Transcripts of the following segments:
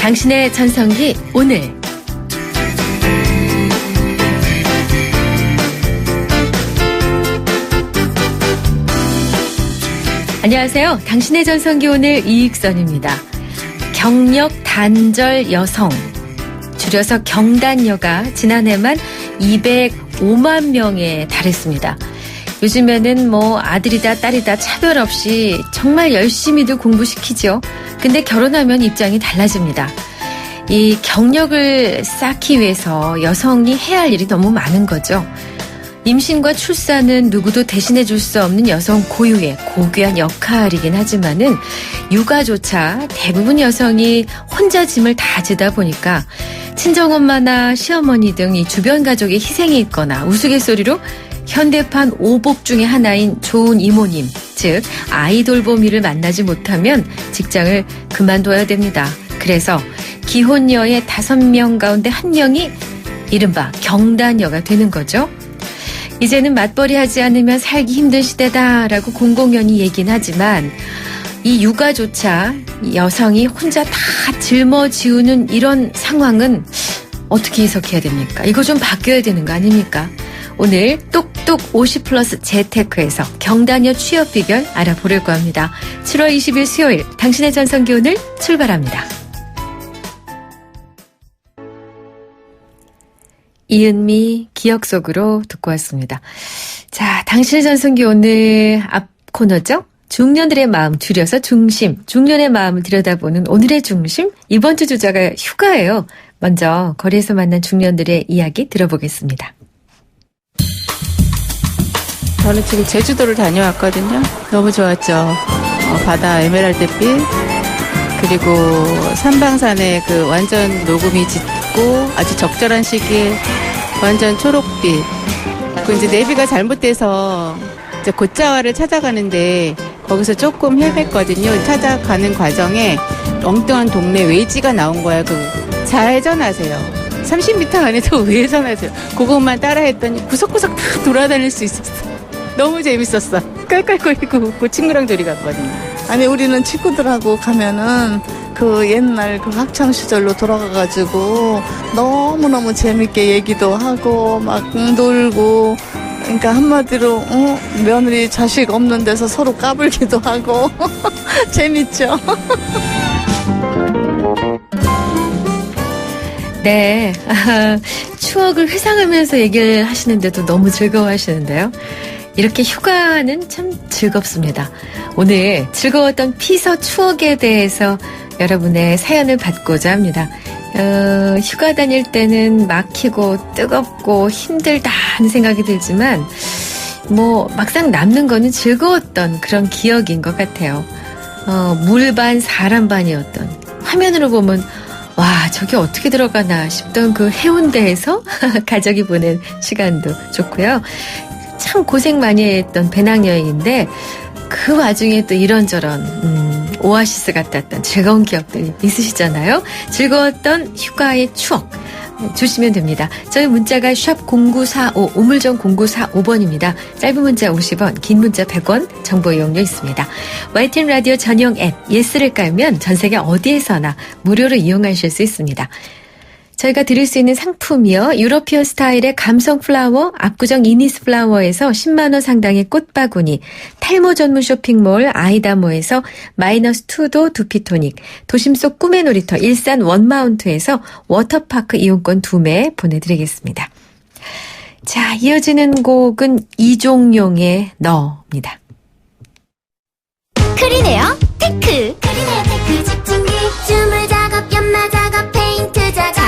당신의 전성기 오늘. 안녕하세요. 당신의 전성기 오늘 이익선입니다. 경력 단절 여성, 줄여서 경단녀가 지난해만 205만 명에 달했습니다. 요즘에는 아들이다 딸이다 차별 없이 정말 열심히도 공부시키죠. 근데 결혼하면 입장이 달라집니다. 이 경력을 쌓기 위해서 여성이 해야 할 일이 너무 많은 거죠. 임신과 출산은 누구도 대신해 줄 수 없는 여성 고유의 고귀한 역할이긴 하지만은 육아조차 대부분 여성이 혼자 짐을 다 지다 보니까 친정엄마나 시어머니 등 이 주변 가족의 희생이 있거나 우스갯소리로 현대판 오복 중의 하나인 좋은 이모님, 즉 아이 돌보미를 만나지 못하면 직장을 그만둬야 됩니다. 그래서 기혼녀의 5명 가운데 1명이 이른바 경단녀가 되는 거죠. 이제는 맞벌이 하지 않으면 살기 힘든 시대다라고 공공연히 얘기는 하지만 이 육아조차 여성이 혼자 다 짊어지우는 이런 상황은 어떻게 해석해야 됩니까? 이거 좀 바뀌어야 되는 거 아닙니까? 오늘 똑똑 50플러스 재테크에서 경단녀 취업 비결 알아보려고 합니다. 7월 20일 수요일 당신의 전성기 오늘 출발합니다. 이은미 기억 속으로 듣고 왔습니다. 자, 당신의 전성기 오늘 앞 코너죠? 중년들의 마음 줄여서 중심, 중년의 마음을 들여다보는 오늘의 중심, 이번 주 주제가 휴가예요. 먼저 거리에서 만난 중년들의 이야기 들어보겠습니다. 저는 지금 제주도를 다녀왔거든요. 너무 좋았죠. 바다 에메랄드빛, 그리고 삼방산에 그 완전 녹음이 짙고 아주 적절한 시기에 완전 초록빛. 그 이제 내비가 잘못돼서 이제 곶자와를 찾아가는데 거기서 조금 헤맸거든요. 찾아가는 과정에 엉뚱한 동네 외지가 나온 거야. 잘 전하세요. 30m 안에서 우회전하세요. 그것만 따라 했더니 구석구석 다 돌아다닐 수 있었어. 너무 재밌었어. 깔깔거리고 웃고 친구랑 둘이 갔거든요. 아니, 우리는 친구들하고 가면은 그 옛날 그 학창 시절로 돌아가가지고 너무너무 재밌게 얘기도 하고 막 놀고, 그러니까 한마디로 며느리 자식 없는 데서 서로 까불기도 하고 재밌죠. 네, 추억을 회상하면서 얘기를 하시는데도 너무 즐거워하시는데요. 이렇게 휴가는 참 즐겁습니다. 오늘 즐거웠던 피서 추억에 대해서 여러분의 사연을 받고자 합니다. 휴가 다닐 때는 막히고 뜨겁고 힘들다 하는 생각이 들지만 막상 남는 거는 즐거웠던 그런 기억인 것 같아요. 물 반 사람 반이었던, 화면으로 보면 와, 저게 어떻게 들어가나 싶던 그 해운대에서 가족이 보낸 시간도 좋고요. 참 고생 많이 했던 배낭여행인데 그 와중에 또 이런저런 오아시스 같았던 즐거운 기억들이 있으시잖아요. 즐거웠던 휴가의 추억 주시면 됩니다. 저희 문자가 샵 0945, 우물정 0945번입니다. 짧은 문자 50원, 긴 문자 100원, 정보 이용료 있습니다. YTN 라디오 전용 앱 예스를 깔면 전 세계 어디에서나 무료로 이용하실 수 있습니다. 저희가 드릴 수 있는 상품이요. 유러피언 스타일의 감성 플라워, 압구정 이니스 플라워에서 10만 원 상당의 꽃바구니, 탈모 전문 쇼핑몰 아이다모에서 -2도 두피토닉, 도심 속 꿈의 놀이터 일산 원마운트에서 워터파크 이용권 2매 보내드리겠습니다. 자, 이어지는 곡은 이종용의 너입니다. 크리네어 테크. 크리네어 테크 집중기, 주물 작업, 연마 작업, 페인트 작업,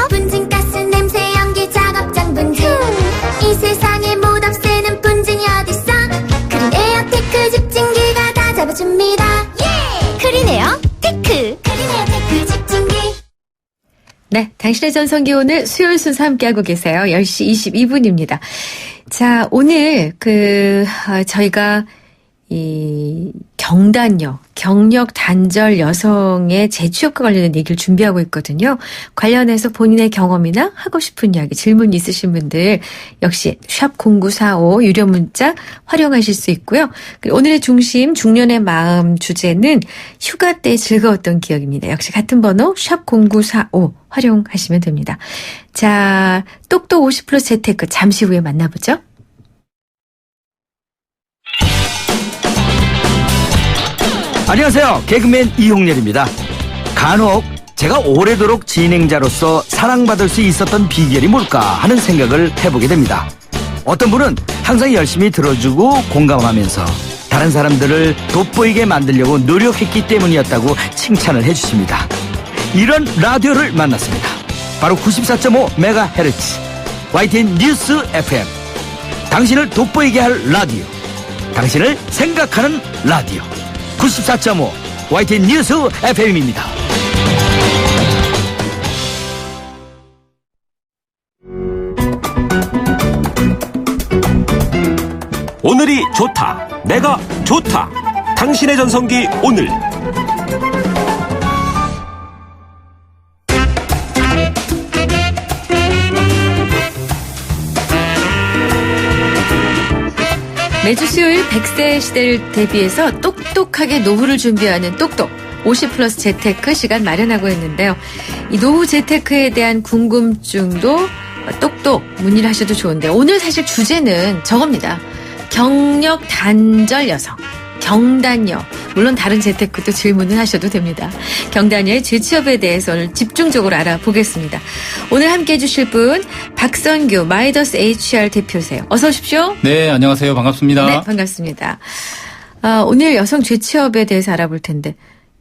분진가스 냄새 연기 작업장 분진. 이 세상에 못 없애는 분진이 어딨어. 크리네어 테크 집중기가 다 잡아줍니다. 예! 크리네어 테크. 크리네어 테크 집중기. 네, 당신의 전성기 오늘 수요일 순서 함께하고 계세요. 10시 22분입니다. 자, 오늘 저희가 이 경단녀, 경력 단절 여성의 재취업과 관련된 얘기를 준비하고 있거든요. 관련해서 본인의 경험이나 하고 싶은 이야기, 질문 있으신 분들 역시 샵0945 유료 문자 활용하실 수 있고요. 그리고 오늘의 중심, 중년의 마음 주제는 휴가 때 즐거웠던 기억입니다. 역시 같은 번호 샵0945 활용하시면 됩니다. 자, 똑똑 50+ 재테크 잠시 후에 만나보죠. 안녕하세요. 개그맨 이홍렬입니다. 간혹 제가 오래도록 진행자로서 사랑받을 수 있었던 비결이 뭘까 하는 생각을 해보게 됩니다. 어떤 분은 항상 열심히 들어주고 공감하면서 다른 사람들을 돋보이게 만들려고 노력했기 때문이었다고 칭찬을 해주십니다. 이런 라디오를 만났습니다. 바로 94.5MHz YTN 뉴스 FM. 당신을 돋보이게 할 라디오, 당신을 생각하는 라디오 94.5 YTN 뉴스 FM입니다. 오늘이 좋다. 내가 좋다. 당신의 전성기 오늘. 매주 수요일 100세 시대를 대비해서 똑똑하게 노후를 준비하는 똑똑 50+ 재테크 시간 마련하고 있는데요. 이 노후 재테크에 대한 궁금증도 똑똑 문의를 하셔도 좋은데 오늘 사실 주제는 저겁니다. 경력 단절 여성, 경단녀. 물론 다른 재테크도 질문을 하셔도 됩니다. 경단녀의 재취업에 대해서 오늘 집중적으로 알아보겠습니다. 오늘 함께해 주실 분 박선규 마이더스 HR 대표세요. 어서 오십시오. 네, 안녕하세요. 반갑습니다. 네, 반갑습니다. 오늘 여성 재취업에 대해서 알아볼 텐데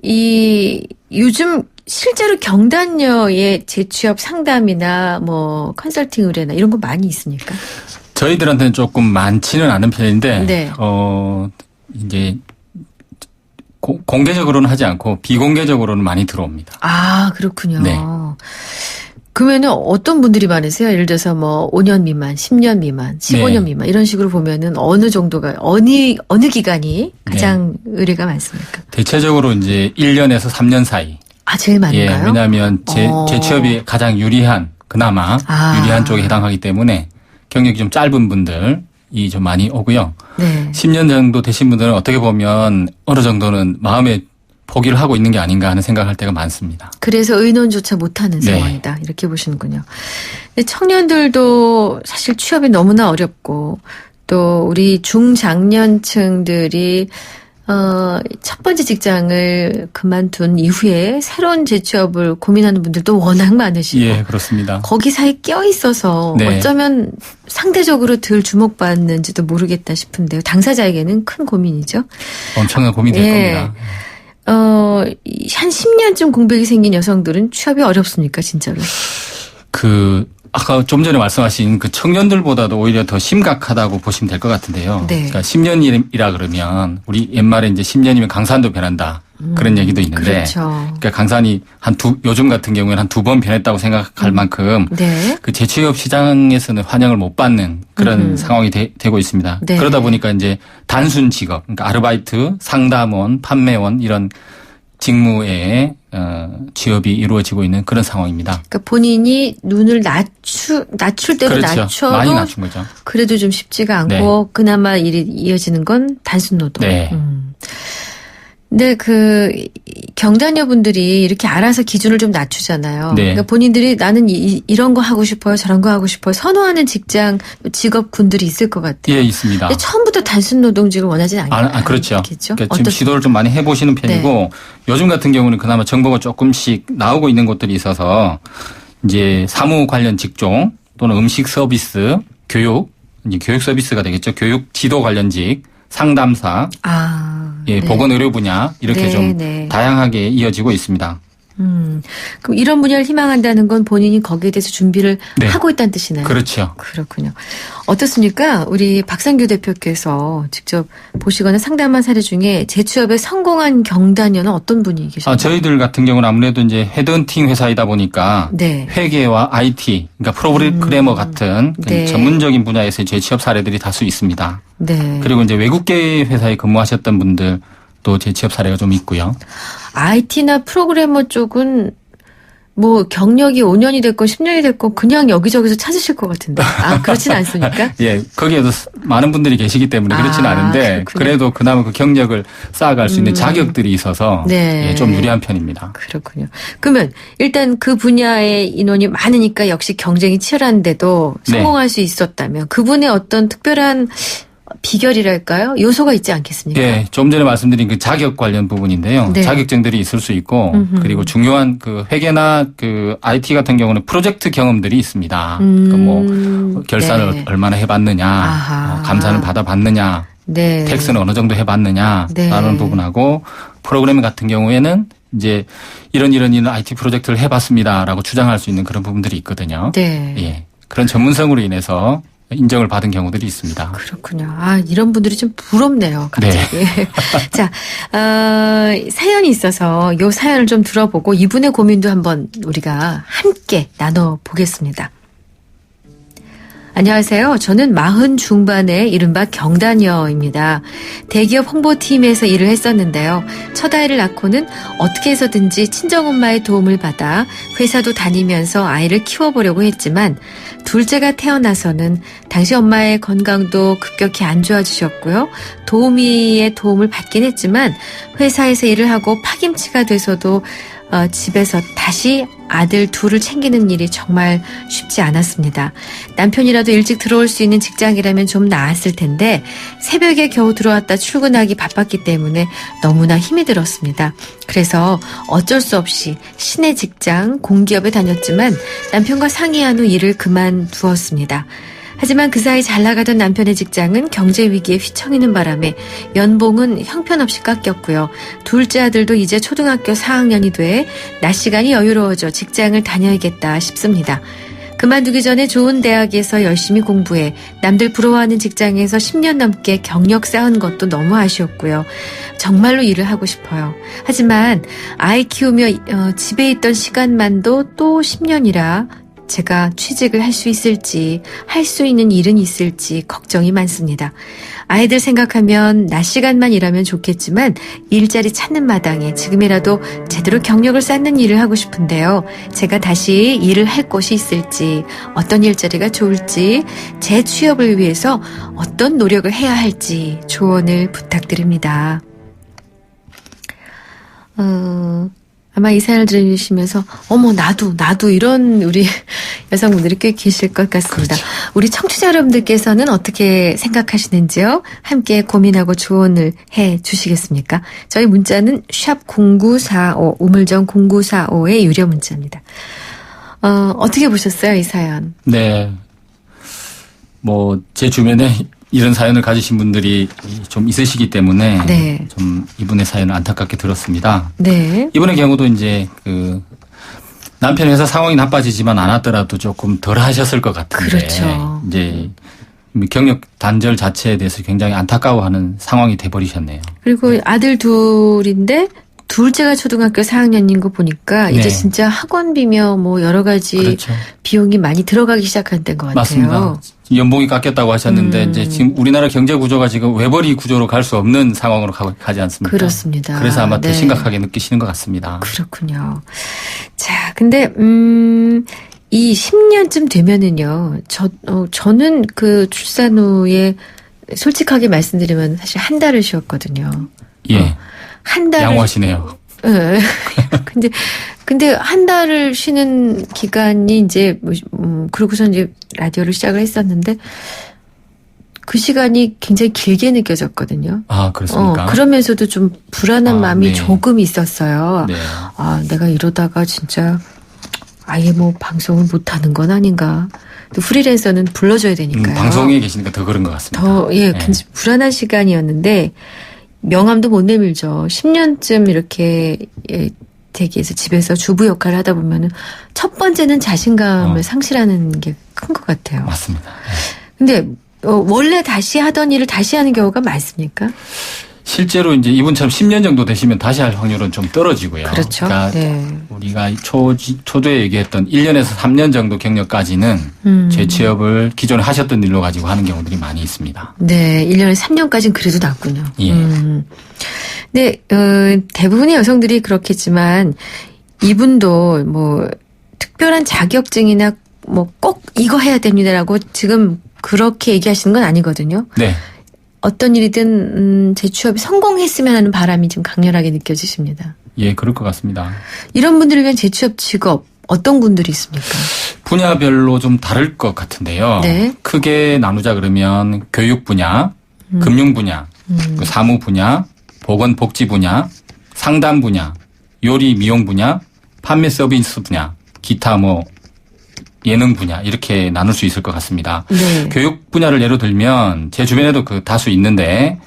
요즘 실제로 경단녀의 재취업 상담이나 뭐 컨설팅 의뢰나 이런 거 많이 있습니까? 저희들한테는 조금 많지는 않은 편인데, 네. 이제 공개적으로는 하지 않고 비공개적으로는 많이 들어옵니다. 아, 그렇군요. 네. 그러면은 어떤 분들이 많으세요? 예를 들어서 뭐 5년 미만, 10년 미만, 15년 네. 미만 이런 식으로 보면은 어느 정도가 어느 기간이 가장 의뢰가 많습니까? 대체적으로 이제 1년에서 3년 사이. 아, 제일 많은가요? 예, 왜냐하면 재취업이 가장 유리한, 그나마 유리한 쪽에 해당하기 때문에 경력이 좀 짧은 분들이 좀 많이 오고요. 네. 10년 정도 되신 분들은 어떻게 보면 어느 정도는 마음에 포기를 하고 있는 게 아닌가 하는 생각을 할 때가 많습니다. 그래서 의논조차 못하는 네. 상황이다. 이렇게 보시는군요. 근데 청년들도 사실 취업이 너무나 어렵고 또 우리 중장년층들이 첫 번째 직장을 그만둔 이후에 새로운 재취업을 고민하는 분들도 워낙 많으시고 예, 그렇습니다. 거기 사이에 껴있어서 네. 어쩌면 상대적으로 덜 주목받는지도 모르겠다 싶은데요. 당사자에게는 큰 고민이죠. 엄청난 고민이 될 예. 겁니다. 한 10년쯤 공백이 생긴 여성들은 취업이 어렵습니까, 진짜로? 아까 좀 전에 말씀하신 그 청년들보다도 오히려 더 심각하다고 보시면 될 것 같은데요. 네. 그러니까 10년이라 그러면 우리 옛말에 이제 10년이면 강산도 변한다. 그런 얘기도 있는데. 그렇죠. 그러니까 강산이 요즘 같은 경우에는 한 2번 변했다고 생각할 만큼 네. 그 재취업 시장에서는 환영을 못 받는 그런 상황이 되고 있습니다. 네. 그러다 보니까 이제 단순 직업, 그러니까 아르바이트, 상담원, 판매원 이런 직무에 취업이 이루어지고 있는 그런 상황입니다. 그러니까 본인이 눈을 낮출 대로 그렇죠. 낮춰도 많이 낮춘 거죠. 그래도 좀 쉽지가 않고 네. 그나마 일이 이어지는 건 단순 노동. 네. 근데 경단녀분들이 이렇게 알아서 기준을 좀 낮추잖아요. 네. 그러니까 본인들이 나는 이런 거 하고 싶어요, 저런 거 하고 싶어요, 선호하는 직업군들이 있을 것 같아요. 예, 있습니다. 근데 처음부터 단순 노동직을 원하진 그렇죠. 않겠죠. 그러니까 지금 시도를 좀 많이 해보시는 편이고 요즘 같은 경우는 그나마 정보가 조금씩 나오고 있는 곳들이 있어서 이제 사무 관련 직종 또는 음식 서비스, 교육, 이제 교육 서비스가 되겠죠. 교육 지도 관련직, 상담사, 네. 보건의료 분야 이렇게 좀 다양하게 이어지고 있습니다. 그럼 이런 분야를 희망한다는 건 본인이 거기에 대해서 준비를 네. 하고 있다는 뜻이나요? 그렇죠. 그렇군요. 어떻습니까? 우리 박상규 대표께서 직접 보시거나 상담한 사례 중에 재취업에 성공한 경단녀는 어떤 분이 계셨나요? 저희들 같은 경우는 아무래도 이제 헤드헌팅 회사이다 보니까 네. 회계와 IT, 그러니까 프로그래머 같은 그 네. 전문적인 분야에서의 재취업 사례들이 다수 있습니다. 네. 그리고 이제 외국계 회사에 근무하셨던 분들도 재취업 사례가 좀 있고요. IT나 프로그래머 쪽은 뭐 경력이 5년이 됐건 10년이 됐건 그냥 여기저기서 찾으실 것 같은데. 아, 그렇진 않습니까? 예, 거기에도 많은 분들이 계시기 때문에 그렇진 아, 않은데 그렇군요. 그래도 그나마 그 경력을 쌓아갈 수 있는 자격들이 있어서 네. 예, 좀 유리한 편입니다. 그렇군요. 그러면 일단 그 분야의 인원이 많으니까 역시 경쟁이 치열한데도 네. 성공할 수 있었다면 그분의 어떤 특별한 비결이랄까요? 요소가 있지 않겠습니까? 예, 좀 전에 말씀드린 그 자격 관련 부분인데요. 네. 자격증들이 있을 수 있고 그리고 중요한 그 회계나 그 IT 같은 경우는 프로젝트 경험들이 있습니다. 그러니까 뭐 결산을 네. 얼마나 해봤느냐, 아하. 감사는 받아봤느냐, 네. 텍스는 어느 정도 해봤느냐라는 네. 부분하고 프로그래밍 같은 경우에는 이제 이런 IT 프로젝트를 해봤습니다라고 주장할 수 있는 그런 부분들이 있거든요. 네. 예, 그런 전문성으로 인해서 인정을 받은 경우들이 있습니다. 그렇군요. 아, 이런 분들이 좀 부럽네요, 갑자기. 자, 사연이 있어서 이 사연을 좀 들어보고 이분의 고민도 한번 우리가 함께 나눠보겠습니다. 안녕하세요. 저는 40 중반의 이른바 경단녀입니다. 대기업 홍보팀에서 일을 했었는데요. 첫 아이를 낳고는 어떻게 해서든지 친정엄마의 도움을 받아 회사도 다니면서 아이를 키워보려고 했지만 둘째가 태어나서는 당시 엄마의 건강도 급격히 안 좋아지셨고요. 도우미의 도움을 받긴 했지만 회사에서 일을 하고 파김치가 돼서도 집에서 다시 아들 둘을 챙기는 일이 정말 쉽지 않았습니다. 남편이라도 일찍 들어올 수 있는 직장이라면 좀 나았을 텐데 새벽에 겨우 들어왔다 출근하기 바빴기 때문에 너무나 힘이 들었습니다. 그래서 어쩔 수 없이 시내 직장 공기업에 다녔지만 남편과 상의한 후 일을 그만두었습니다. 하지만 그 사이 잘 나가던 남편의 직장은 경제 위기에 휘청이는 바람에 연봉은 형편없이 깎였고요. 둘째 아들도 이제 초등학교 4학년이 돼 낮 시간이 여유로워져 직장을 다녀야겠다 싶습니다. 그만두기 전에 좋은 대학에서 열심히 공부해 남들 부러워하는 직장에서 10년 넘게 경력 쌓은 것도 너무 아쉬웠고요. 정말로 일을 하고 싶어요. 하지만 아이 키우며 집에 있던 시간만도 또 10년이라 제가 취직을 할 수 있을지, 할 수 있는 일은 있을지 걱정이 많습니다. 아이들 생각하면 낮 시간만 일하면 좋겠지만 일자리 찾는 마당에 지금이라도 제대로 경력을 쌓는 일을 하고 싶은데요. 제가 다시 일을 할 곳이 있을지, 어떤 일자리가 좋을지, 제 취업을 위해서 어떤 노력을 해야 할지 조언을 부탁드립니다. 아마 이 사연을 들으시면서 어머 나도 이런 우리 여성분들이 꽤 계실 것 같습니다. 그렇죠. 우리 청취자 여러분들께서는 어떻게 생각하시는지요? 함께 고민하고 조언을 해 주시겠습니까? 저희 문자는 샵 0945 우물정 0945의 유료 문자입니다. 어떻게 보셨어요, 이 사연? 네. 뭐 제 주변에 이런 사연을 가지신 분들이 좀 있으시기 때문에 네. 좀 이분의 사연을 안타깝게 들었습니다. 네. 이분의 경우도 이제 그 남편 회사 상황이 나빠지지만 않았더라도 조금 덜 하셨을 것 같은데 그렇죠. 이제 경력 단절 자체에 대해서 굉장히 안타까워하는 상황이 돼버리셨네요. 그리고 아들 둘인데 둘째가 초등학교 4학년인 거 보니까 이제 네. 진짜 학원비며 뭐 여러 가지 그렇죠. 비용이 많이 들어가기 시작한 때인 것 같아요. 맞습니다. 연봉이 깎였다고 하셨는데 이제 지금 우리나라 경제 구조가 지금 외벌이 구조로 갈 수 없는 상황으로 가지 않습니까? 그렇습니다. 그래서 아마 더 네. 심각하게 느끼시는 것 같습니다. 그렇군요. 자, 근데 이 10년쯤 되면은요. 저는 그 출산 후에 솔직하게 말씀드리면 사실 한 달을 쉬었거든요. 예. 한 달을 양호하시네요. 예. 근데 한 달을 쉬는 기간이 이제 그러고서 이제 라디오를 시작을 했었는데 그 시간이 굉장히 길게 느껴졌거든요. 아, 그렇습니까? 그러면서도 좀 불안한 마음이 네. 조금 있었어요. 네. 아, 내가 이러다가 진짜 아예 뭐 방송을 못 하는 건 아닌가. 또 프리랜서는 불러줘야 되니까요. 방송에 계시니까 더 그런 것 같습니다. 네. 굉장히 불안한 시간이었는데 명함도 못 내밀죠. 10년쯤 이렇게 되기 위해서 집에서 주부 역할을 하다 보면은 첫 번째는 자신감을 상실하는 게 큰 것 같아요. 맞습니다. 근데 원래 다시 하던 일을 다시 하는 경우가 많습니까? 실제로 이제 이분처럼 10년 정도 되시면 다시 할 확률은 좀 떨어지고요. 그렇죠. 그러니까 네. 우리가 초두에 얘기했던 1년에서 3년 정도 경력까지는 재취업을 기존에 하셨던 일로 가지고 하는 경우들이 많이 있습니다. 네, 1년에 3년까지는 그래도 낫군요. 예. 근데 대부분의 여성들이 그렇겠지만 이분도 뭐 특별한 자격증이나 뭐 꼭 이거 해야 됩니다라고 지금 그렇게 얘기하시는 건 아니거든요. 네. 어떤 일이든 재취업이 성공했으면 하는 바람이 좀 강렬하게 느껴지십니다. 예, 그럴 것 같습니다. 이런 분들을 위한 재취업 직업 어떤 분들이 있습니까? 분야별로 좀 다를 것 같은데요. 네. 크게 나누자 그러면 교육 분야, 금융 분야, 그 사무 분야, 보건복지 분야, 상담 분야, 요리 미용 분야, 판매 서비스 분야, 기타 뭐 예능 분야 이렇게 나눌 수 있을 것 같습니다. 네. 교육 분야를 예로 들면 제 주변에도 그 다수 있는데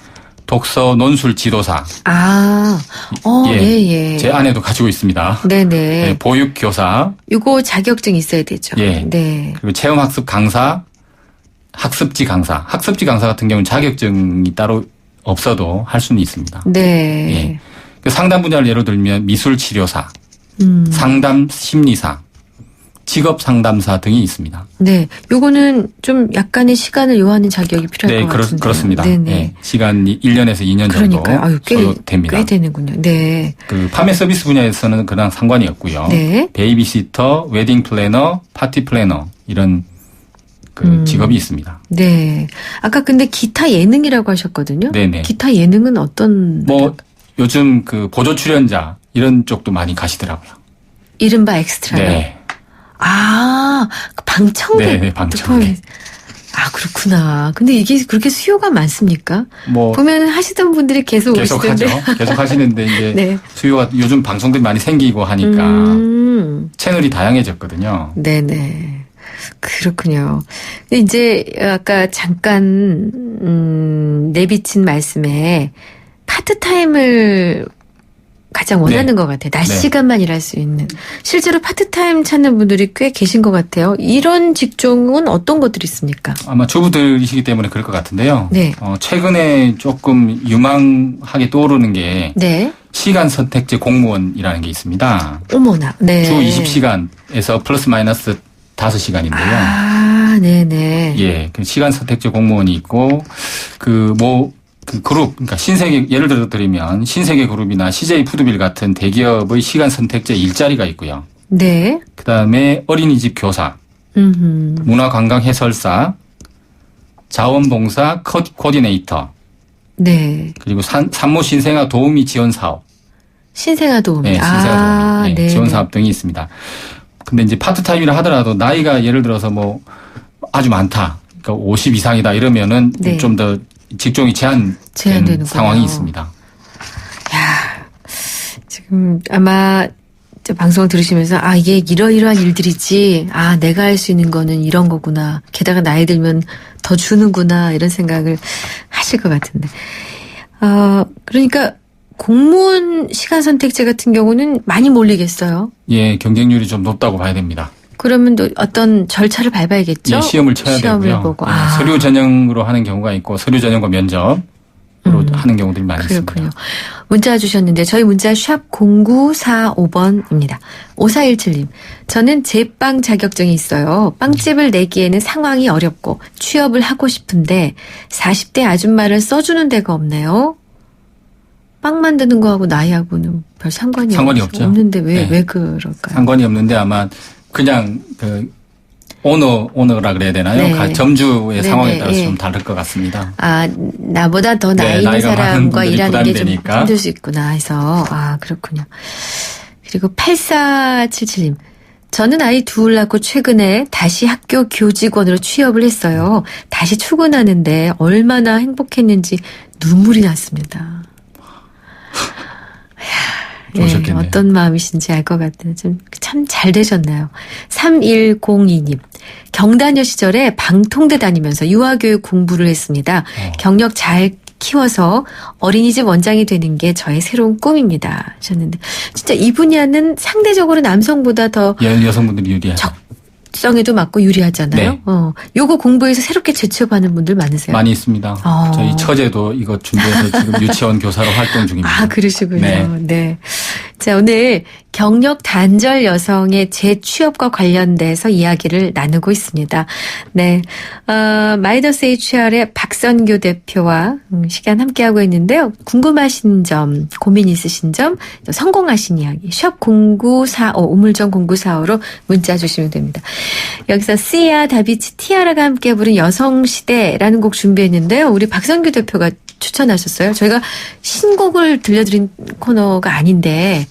독서 논술 지도사. 예. 제 아내도 가지고 있습니다. 네네. 네, 보육 교사. 이거 자격증 있어야 되죠. 예. 네. 그리고 체험학습 강사, 학습지 강사. 학습지 강사 같은 경우는 자격증이 따로 없어도 할 수는 있습니다. 네. 예. 그 상담 분야를 예로 들면 미술 치료사, 상담 심리사, 직업 상담사 등이 있습니다. 네. 요거는 좀 약간의 시간을 요하는 자격이 필요할 것 같은데. 그렇습니다. 네네. 예. 시간이 1년에서 2년 정도 그러니까요. 아유, 소요됩니다. 꽤 되는군요. 네. 그 판매 서비스 분야에서는 그냥 상관이 없고요. 네. 베이비시터, 웨딩 플래너, 파티 플래너 이런 그 직업이 있습니다. 네. 아까 근데 기타 예능이라고 하셨거든요. 네네. 기타 예능은 어떤 뭐 요즘 그 보조 출연자 이런 쪽도 많이 가시더라고요. 이른바 엑스트라요? 네. 그 방청객. 네, 방청객. 그렇구나. 근데 이게 그렇게 수요가 많습니까? 뭐 보면 하시던 분들이 계속 계속 오시던데. 하죠. 계속 하시는데 이제 네. 수요가 요즘 방송들이 많이 생기고 하니까 채널이 다양해졌거든요. 네네. 그렇군요. 근데 이제 아까 잠깐 내비친 말씀에 파트타임을 가장 원하는 것 같아요. 낮 네. 시간만 일할 수 있는. 실제로 파트타임 찾는 분들이 꽤 계신 것 같아요. 이런 직종은 어떤 것들이 있습니까? 아마 주부들이시기 때문에 그럴 것 같은데요. 네. 최근에 조금 유망하게 떠오르는 게 네. 시간 선택제 공무원이라는 게 있습니다. 어머나. 네. 주 20시간에서 플러스 마이너스 5시간인데요. 네네. 예, 그 시간 선택제 공무원이 있고 그 그룹, 그러니까 신세계 예를 들어 드리면 신세계 그룹이나 CJ 푸드빌 같은 대기업의 시간 선택제 일자리가 있고요. 네. 그다음에 어린이집 교사, 문화관광 해설사, 자원봉사 코디네이터, 네. 그리고 산모 신생아 도우미 지원 사업, 신생아 도우미. 네, 신생아 도우미 네. 지원 사업 등이 있습니다. 근데 이제 파트타임이라 하더라도 나이가 예를 들어서 뭐 아주 많다, 그러니까 50 이상이다 이러면은 네. 좀 더 직종이 제한된 제한되는구나. 상황이 있습니다. 지금 아마 저 방송을 들으시면서 이게 이러이러한 일들이지. 내가 할 수 있는 거는 이런 거구나. 게다가 나이 들면 더 주는구나. 이런 생각을 하실 것 같은데. 그러니까 공무원 시간 선택제 같은 경우는 많이 몰리겠어요. 예, 경쟁률이 좀 높다고 봐야 됩니다. 그러면 또 어떤 절차를 밟아야겠죠? 예, 시험을 쳐야 시험을 되고요. 보고. 예, 서류 전형으로 하는 경우가 있고 서류 전형과 면접으로 하는 경우들이 많이 그렇군요. 있습니다. 문자 주셨는데 저희 문자 샵 0945번입니다. 5417님. 저는 제빵 자격증이 있어요. 빵집을 내기에는 상황이 어렵고 취업을 하고 싶은데 40대 아줌마를 써주는 데가 없네요. 빵 만드는 거하고 나이하고는 별 상관이 없죠. 없는데 네. 왜 그럴까요? 상관이 없는데 아마 그냥 그 오너라 그래야 되나요? 네. 점주의 네, 상황에 네, 따라서 네. 좀 다를 것 같습니다. 나보다 더 네, 나이 있는 나이가 많은 사람과 분들이 일하는 게 좀 부담되니까. 힘들 수 있구나 해서. 그렇군요. 그리고 8477님. 저는 아이 둘 낳고 최근에 다시 학교 교직원으로 취업을 했어요. 다시 출근하는데 얼마나 행복했는지 눈물이 났습니다. 좋으셨겠네요. 어떤 마음이신지 알 것 같아요. 참 잘 되셨나요? 3102님. 경다녀 시절에 방통대 다니면서 유아교육 공부를 했습니다. 경력 잘 키워서 어린이집 원장이 되는 게 저의 새로운 꿈입니다. 하셨는데 진짜 이 분야는 상대적으로 남성보다 더 여성분들이 유리하죠. 적성에도 맞고 유리하잖아요. 네. 요거 공부해서 새롭게 재취업하는 분들 많으세요? 많이 있습니다. 저희 처제도 이거 준비해서 지금 유치원 교사로 활동 중입니다. 아, 그러시군요. 네. 네. 자, 오늘 경력 단절 여성의 재취업과 관련돼서 이야기를 나누고 있습니다. 네. 마이더스 HR의 박선교 대표와 시간 함께하고 있는데요. 궁금하신 점, 고민 있으신 점, 성공하신 이야기, 샵0945, 우물정 0945로 문자 주시면 됩니다. 여기서 씨야, 다비치, 티아라가 함께 부른 여성시대라는 곡 준비했는데요. 우리 박선교 대표가 추천하셨어요. 저희가 신곡을 들려드린 코너가 아닌데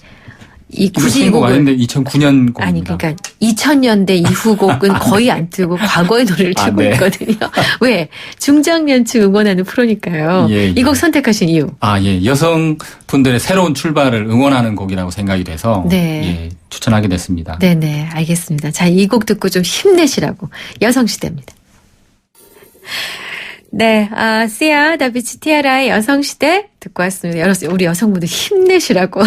굳이 이 곡 곡을 아닌데 2009년 곡입니다. 아니 그러니까 2000년대 이후 곡은 거의 안 틀고 과거의 노래를 틀고 네. 있거든요. 왜? 중장년층 응원하는 프로니까요. 예, 예. 이 곡 선택하신 이유. 예. 여성분들의 새로운 출발을 응원하는 곡이라고 생각이 돼서 네. 예, 추천하게 됐습니다. 네네, 알겠습니다. 자, 이 곡 듣고 좀 힘내시라고. 여성시대입니다. 네, 씨야, 다비치, 티아라의 여성시대 듣고 왔습니다. 우리 여성분들 힘내시라고.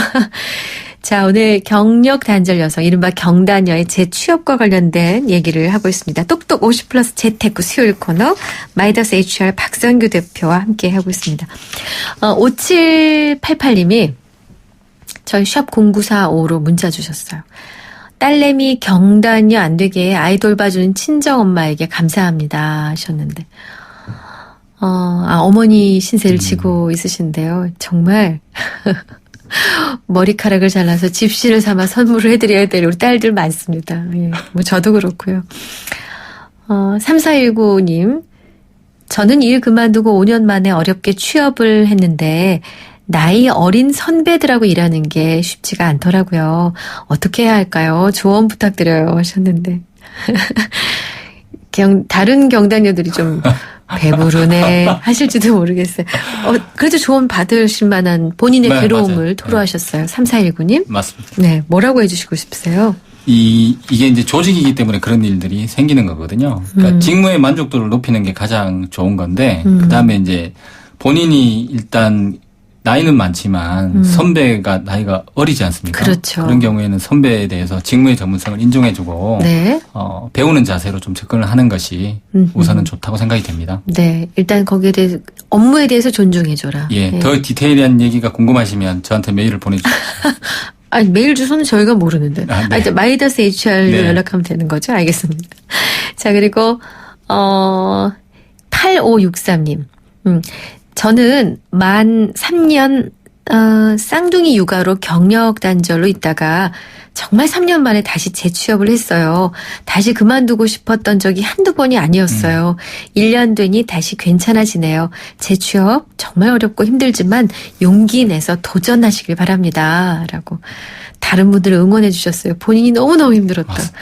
자, 오늘 경력 단절 여성, 이른바 경단녀의 재취업과 관련된 얘기를 하고 있습니다. 똑똑 50플러스 재테크 수요일 코너, 마이더스 HR 박선규 대표와 함께 하고 있습니다. 5788님이 저희 샵 0945로 문자 주셨어요. 딸내미 경단녀 안 되게 아이 돌봐주는 친정엄마에게 감사합니다 하셨는데, 어머니 신세를 지고 있으신데요. 정말 머리카락을 잘라서 집시를 삼아 선물을 해드려야 될 우리 딸들 많습니다. 예, 뭐 저도 그렇고요. 3419님, 저는 일 그만두고 5년 만에 어렵게 취업을 했는데 나이 어린 선배들하고 일하는 게 쉽지가 않더라고요. 어떻게 해야 할까요? 조언 부탁드려요 하셨는데 다른 경단녀들이 좀 배부르네 하실지도 모르겠어요. 그래도 조언 받으실 만한 본인의 네, 괴로움을 맞아요. 토로하셨어요. 3419님. 맞습니다. 네, 뭐라고 해주시고 싶으세요? 이게 이제 조직이기 때문에 그런 일들이 생기는 거거든요. 그러니까 직무의 만족도를 높이는 게 가장 좋은 건데, 그 다음에 이제 본인이 일단 나이는 많지만 선배가 나이가 어리지 않습니까? 그렇죠. 그런 경우에는 선배에 대해서 직무의 전문성을 인정해주고 네. 배우는 자세로 좀 접근을 하는 것이 우선은 좋다고 생각이 됩니다. 네, 일단 거기에 대해서 업무에 대해서 존중해줘라. 예, 네. 더 디테일한 얘기가 궁금하시면 저한테 메일을 보내주세요. 아니, 메일 주소는 저희가 모르는데. 네. 마이더스 HR로 네. 연락하면 되는 거죠? 알겠습니다. 자, 그리고, 8563님. 저는 만 3년, 쌍둥이 육아로 경력 단절로 있다가 정말 3년 만에 다시 재취업을 했어요. 다시 그만두고 싶었던 적이 한두 번이 아니었어요. 1년 되니 다시 괜찮아지네요. 재취업 정말 어렵고 힘들지만 용기 내서 도전하시길 바랍니다. 라고 다른 분들을 응원해 주셨어요. 본인이 너무너무 힘들었다. 맞습니다.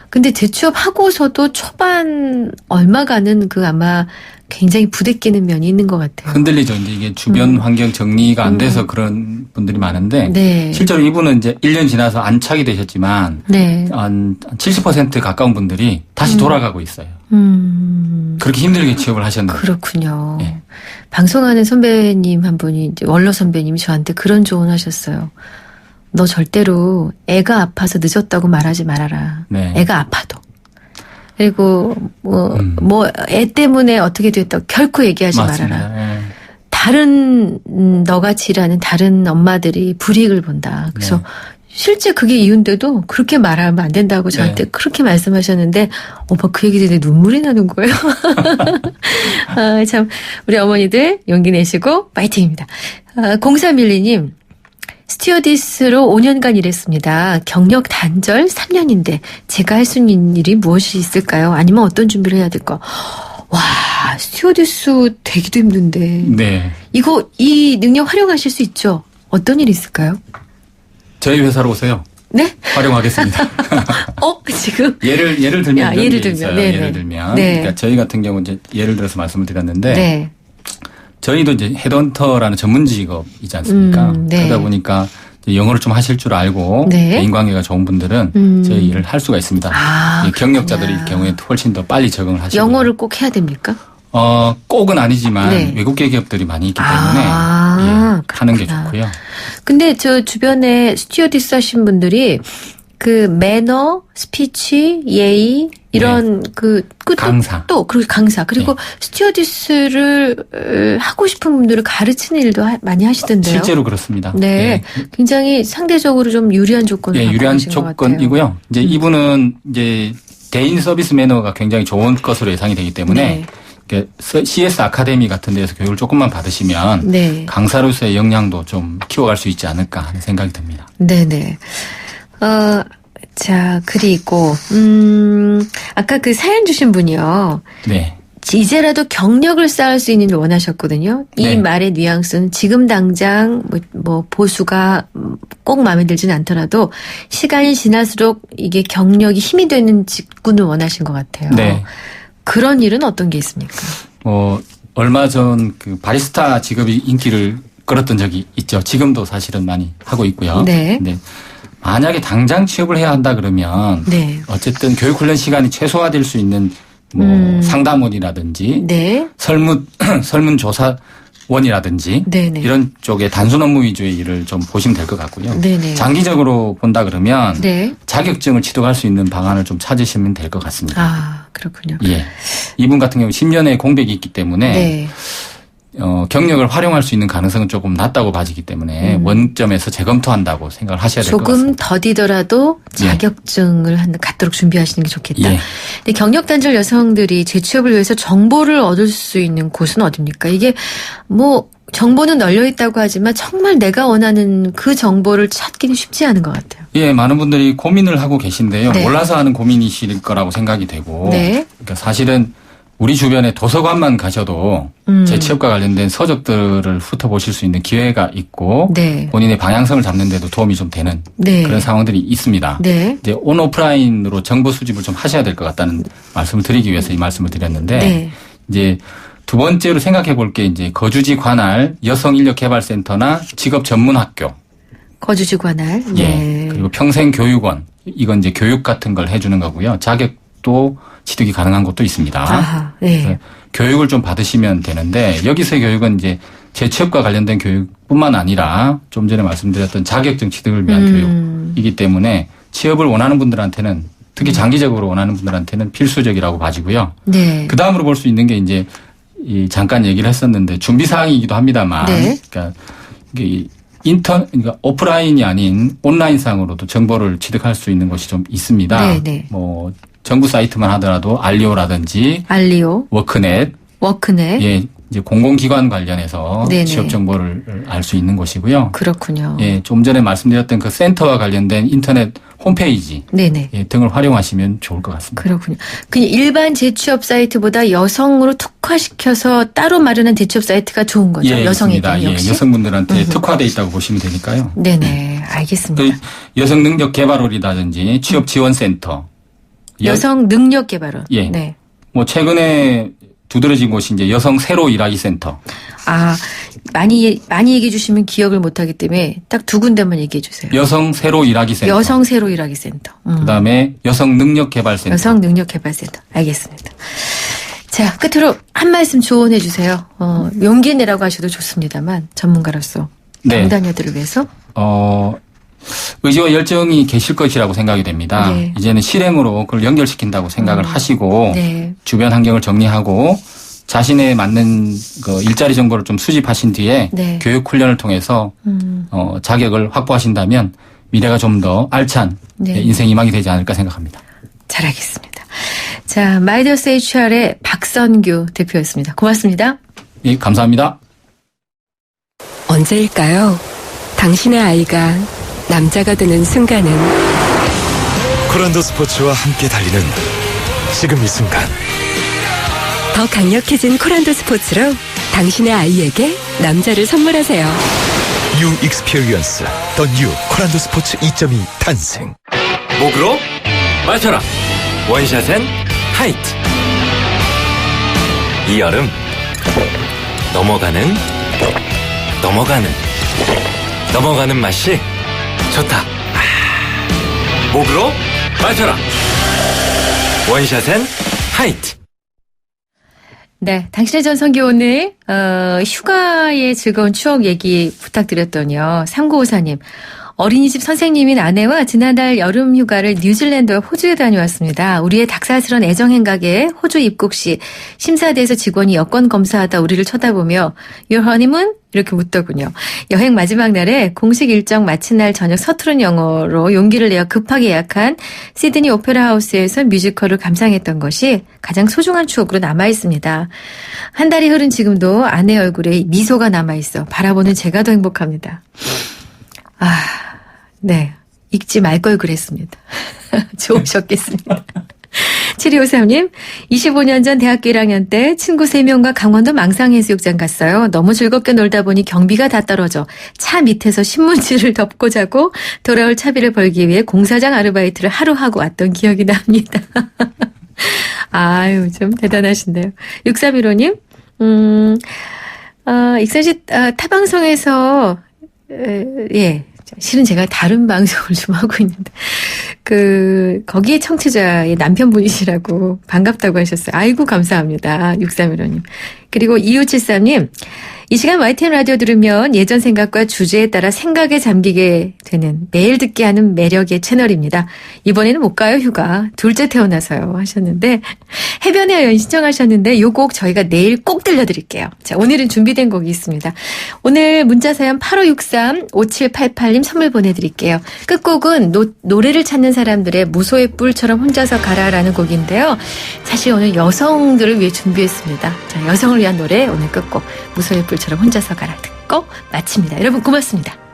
근데 재취업하고서도 초반 얼마간은 아마 굉장히 부대끼는 면이 있는 것 같아요. 흔들리죠. 이제 이게 주변 환경 정리가 안 돼서 그런 분들이 많은데 네. 실제로 이분은 이제 1년 지나서 안착이 되셨지만 네. 한 70% 가까운 분들이 다시 돌아가고 있어요. 그렇게 힘들게 취업을 하셨는데. 그렇군요. 네. 방송하는 선배님 한 분이 이제 원로 선배님이 저한테 그런 조언하셨어요. 너 절대로 애가 아파서 늦었다고 말하지 말아라. 네. 애가 아파도. 그리고 애 때문에 어떻게 됐다고 결코 얘기하지 맞습니다. 말아라. 예. 다른 너같이 일하는 다른 엄마들이 불이익을 본다. 그래서 네. 실제 그게 이유인데도 그렇게 말하면 안 된다고 저한테 네. 그렇게 말씀하셨는데 오빠 그 얘기 듣는데 눈물이 나는 거예요. 참 우리 어머니들 용기 내시고 파이팅입니다. 0312님. 스튜어디스로 5년간 일했습니다. 경력 단절 3년인데 제가 할 수 있는 일이 무엇이 있을까요? 아니면 어떤 준비를 해야 될까? 와, 스튜어디스 되기도 힘든데. 네. 이 능력 활용하실 수 있죠? 어떤 일이 있을까요? 저희 회사로 오세요. 네? 활용하겠습니다. 지금? 예를 들면 야, 이런 예를 게 들면, 있어요. 네네. 예를 들면 네. 그러니까 저희 같은 경우 이제 예를 들어서 말씀을 드렸는데 네. 저희도 이제 헤드헌터라는 전문 직업이지 않습니까? 네. 그러다 보니까 이제 영어를 좀 하실 줄 알고 네. 인관계가 좋은 분들은 저희 일을 할 수가 있습니다. 이 경력자들일 그렇구나. 경우에 훨씬 더 빨리 적응을 하시고 영어를 꼭 해야 됩니까? 꼭은 아니지만 네. 외국계 기업들이 많이 있기 때문에 아, 하는 게 그렇구나. 좋고요. 근데 저 주변에 스튜어디스 하신 분들이 그 매너, 스피치, 예의 이런 강사. 또 그리고 강사 그리고 스튜어디스를 하고 싶은 분들을 가르치는 일도 많이 하시던데요. 실제로 그렇습니다. 네, 굉장히 상대적으로 좀 유리한 조건을 갖고 유리한 계신 것 같아요. 조건이고요. 이제 이분은 이제 대인 서비스 매너가 굉장히 좋은 것으로 예상이 되기 때문에 CS 아카데미 같은 데서 교육을 조금만 받으시면 네. 강사로서의 역량도 좀 키워갈 수 있지 않을까 하는 생각이 듭니다. 네네. 자, 그리고, 아까 그 사연 주신 분이요. 네. 이제라도 경력을 쌓을 수 있는 일 원하셨거든요. 이 네. 말의 뉘앙스는 지금 당장 뭐 보수가 꼭 마음에 들지는 않더라도 시간이 지날수록 이게 경력이 힘이 되는 직군을 원하신 것 같아요. 네. 그런 일은 어떤 게 있습니까? 얼마 전 그 바리스타 직업이 인기를 끌었던 적이 있죠. 지금도 사실은 많이 하고 있고요. 네. 만약에 당장 취업을 해야 한다 그러면 네. 어쨌든 교육 훈련 시간이 최소화될 수 있는 상담원이라든지 네. 설문조사원이라든지 네네. 이런 쪽에 단순 업무 위주의 일을 좀 보시면 될 것 같고요. 네네. 장기적으로 본다 그러면 네. 자격증을 취득할 수 있는 방안을 좀 찾으시면 될 것 같습니다. 아, 그렇군요. 예. 이분 같은 경우 10년의 공백이 있기 때문에 네. 경력을 활용할 수 있는 가능성은 조금 낮다고 봐지기 때문에 원점에서 재검토한다고 생각을 하셔야 될 것 조금 같습니다. 더디더라도 자격증을 갖도록 준비하시는 게 좋겠다. 예. 근데 경력 단절 여성들이 재취업을 위해서 정보를 얻을 수 있는 곳은 어디입니까? 이게 뭐 정보는 널려 있다고 하지만 정말 내가 원하는 그 정보를 찾기는 쉽지 않은 것 같아요. 예, 많은 분들이 고민을 하고 계신데요. 네. 몰라서 하는 고민이실 거라고 생각이 되고. 네. 그러니까 사실은 우리 주변에 도서관만 가셔도 재취업과 관련된 서적들을 훑어보실 수 있는 기회가 있고 네. 본인의 방향성을 잡는 데도 도움이 좀 되는 네. 그런 상황들이 있습니다. 네. 이제 온 오프라인으로 정보 수집을 좀 하셔야 될 것 같다는 말씀을 드리기 위해서 이 말씀을 드렸는데 네. 이제 두 번째로 생각해 볼 게 이제 거주지 관할 여성인력개발센터나 직업전문학교 거주지 관할. 네. 예. 그리고 평생교육원. 이건 이제 교육 같은 걸 해주는 거고요. 자격도 취득이 가능한 곳도 있습니다. 아하. 네. 그래서 교육을 좀 받으시면 되는데 여기서의 교육은 이제 재취업과 관련된 교육뿐만 아니라 좀 전에 말씀드렸던 자격증 취득을 위한 교육이기 때문에 취업을 원하는 분들한테는 특히 장기적으로 원하는 분들한테는 필수적이라고 봐지고요. 네. 그 다음으로 볼 수 있는 게 이제 잠깐 얘기를 했었는데 준비 사항이기도 합니다만, 네. 그러니까 이게 그러니까 오프라인이 아닌 온라인상으로도 정보를 취득할 수 있는 것이 좀 있습니다. 네, 네. 뭐 정부 사이트만 하더라도 알리오라든지 알리오, 워크넷, 워크넷. 예, 이제 공공기관 관련해서 네네. 취업 정보를 알 수 있는 곳이고요. 그렇군요. 예, 좀 전에 말씀드렸던 그 센터와 관련된 인터넷 홈페이지 네네. 예, 등을 활용하시면 좋을 것 같습니다. 그렇군요. 그냥 일반 재취업 사이트보다 여성으로 특화시켜서 따로 마련한 재취업 사이트가 좋은 거죠. 예, 여성에게 있습니다. 역시. 예, 여성분들한테 특화되어 있다고 보시면 되니까요. 네네. 알겠습니다. 그 여성 능력 개발홀이라든지 취업 지원센터. 여성 능력 개발원. 예. 네. 뭐 최근에 두드러진 곳이 이제 여성 새로 일하기 센터. 아, 많이 얘기해 주시면 기억을 못 하기 때문에 딱 두 군데만 얘기해 주세요. 여성 새로 일하기 센터. 여성 새로 일하기 센터. 그다음에 여성 능력 개발 센터. 여성 능력 개발 센터. 알겠습니다. 자, 끝으로 한 말씀 조언해 주세요. 용기 내라고 하셔도 좋습니다만 전문가로서 네. 경단녀들을 위해서. 의지와 열정이 계실 것이라고 생각이 됩니다. 네. 이제는 실행으로 그걸 연결시킨다고 생각을 하시고 네. 주변 환경을 정리하고 자신에 맞는 그 일자리 정보를 좀 수집하신 뒤에 네. 교육 훈련을 통해서 자격을 확보하신다면 미래가 좀 더 알찬 네. 인생 희망이 되지 않을까 생각합니다. 잘 알겠습니다. 자, 마이더스 HR의 박선규 대표였습니다. 고맙습니다. 예, 감사합니다. 언제일까요? 당신의 아이가 남자가 되는 순간은 코란도 스포츠와 함께 달리는 지금 이 순간 더 강력해진 코란도 스포츠로 당신의 아이에게 남자를 선물하세요. You Experience The New 코란도 스포츠 2.2 탄생. 목으로 마셔라. 원샷엔 하이트. 이 여름 넘어가는 맛이 좋다. 목으로 마셔라. 원샷엔 하이트. 네, 당신의 전성기 오늘 휴가의 즐거운 추억 얘기 부탁드렸더니요. 3954님. 어린이집 선생님인 아내와 지난달 여름 휴가를 뉴질랜드와 호주에 다녀왔습니다. 우리의 닭살스러운 애정 행각에 호주 입국 시 심사대에서 직원이 여권 검사하다 우리를 쳐다보며 Your honeymoon? 이렇게 묻더군요. 여행 마지막 날에 공식 일정 마친 날 저녁 서투른 영어로 용기를 내어 급하게 예약한 시드니 오페라 하우스에서 뮤지컬을 감상했던 것이 가장 소중한 추억으로 남아있습니다. 한 달이 흐른 지금도 아내 얼굴에 미소가 남아있어 바라보는 제가 더 행복합니다. 네. 읽지 말 걸 그랬습니다. 좋으셨겠습니다. 7253님, 25년 전 대학교 1학년 때 친구 3명과 강원도 망상해수욕장 갔어요. 너무 즐겁게 놀다 보니 경비가 다 떨어져 차 밑에서 신문지를 덮고 자고 돌아올 차비를 벌기 위해 공사장 아르바이트를 하루 하고 왔던 기억이 납니다. 아유, 좀 대단하신데요. 6315님, 익선 씨, 타방송에서, 예. 실은 제가 다른 방송을 좀 하고 있는데, 거기에 청취자의 남편분이시라고 반갑다고 하셨어요. 아이고, 감사합니다. 6315님. 그리고 2573님, 이 시간 YTN 라디오 들으면 예전 생각과 주제에 따라 생각에 잠기게 되는 매일 듣게 하는 매력의 채널입니다. 이번에는 못 가요, 휴가. 둘째 태어나서요. 하셨는데, 해변의 여인 신청하셨는데, 요 곡 저희가 내일 꼭 들려드릴게요. 자, 오늘은 준비된 곡이 있습니다. 오늘 문자사연 8563-5788님 선물 보내드릴게요. 끝곡은 노래를 찾는 사람들의 무소의 뿔처럼 혼자서 가라라는 곡인데요. 사실 오늘 여성들을 위해 준비했습니다. 자, 여성을 위한 노래 오늘 끝곡 무소의 뿔처럼 혼자서 가라 듣고 마칩니다. 여러분 고맙습니다.